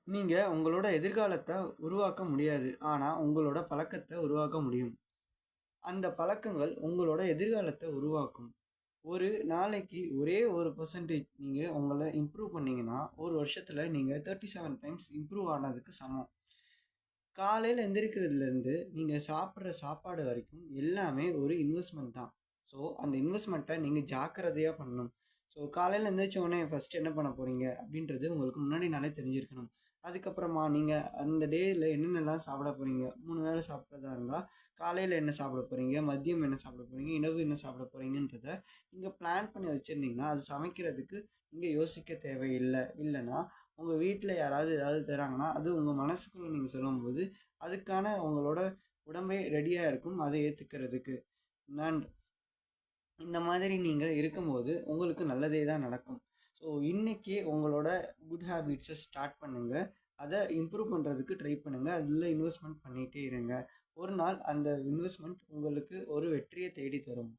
நீங்கள் உங்களோட எதிர்காலத்தை உருவாக்க முடியாது, ஆனால் உங்களோட பழக்கத்தை உருவாக்க முடியும். அந்த பழக்கங்கள் உங்களோட எதிர்காலத்தை உருவாக்கும். ஒரு நாளைக்கு ஒரே ஒரு பர்சன்டேஜ் நீங்கள் உங்களை இம்ப்ரூவ் பண்ணிங்கன்னா ஒரு வருஷத்தில் நீங்கள் 37 டைம்ஸ் இம்ப்ரூவ் ஆனதுக்கு சமம். காலையில் எந்திரிக்கிறதுலேருந்து நீங்கள் சாப்பிட்ற சாப்பாடு வரைக்கும் எல்லாமே ஒரு இன்வெஸ்ட்மெண்ட் தான். ஸோ அந்த இன்வெஸ்ட்மெண்ட்டை நீங்கள் ஜாக்கிரதையாக பண்ணணும். ஸோ காலையில் எந்திரிச்ச உடனே ஃபஸ்ட்டு என்ன பண்ண போகிறீங்க அப்படின்றது உங்களுக்கு முன்னாடி நாளே தெரிஞ்சிருக்கணும். அதுக்கப்புறமா நீங்கள் அந்த டேயில் என்னென்னலாம் சாப்பிட போகிறீங்க, 3 வேளை சாப்பிட்றதா இருந்தால் காலையில் என்ன சாப்பிட போகிறீங்க, மதியம் என்ன சாப்பிட போகிறீங்க, இரவு என்ன சாப்பிட போகிறீங்கன்றத நீங்கள் பிளான் பண்ணி வச்சுருந்தீங்கன்னா அது சமைக்கிறதுக்கு நீங்கள் யோசிக்க தேவையில்லை. இல்லைன்னா உங்கள் வீட்டில் யாராவது ஏதாவது தராங்கன்னா அது உங்கள் மனசுக்குள்ளே நீங்கள் சொல்லும்போது அதுக்கான உங்களோட உடம்பே ரெடியாக இருக்கும் அதை ஏற்றுக்கிறதுக்கு. நான் இந்த மாதிரி நீங்கள் இருக்கும்போது உங்களுக்கு நல்லதே தான் நடக்கும். ஸோ இன்றைக்கே உங்களோட குட் ஹேபிட்ஸை ஸ்டார்ட் பண்ணுங்கள். அதை இம்ப்ரூவ் பண்ணுறதுக்கு ட்ரை பண்ணுங்கள். அதில் இன்வெஸ்ட்மெண்ட் பண்ணிகிட்டே இருங்க. ஒரு நாள் அந்த இன்வெஸ்ட்மெண்ட் உங்களுக்கு ஒரு வெற்றியை தேடி தரும்.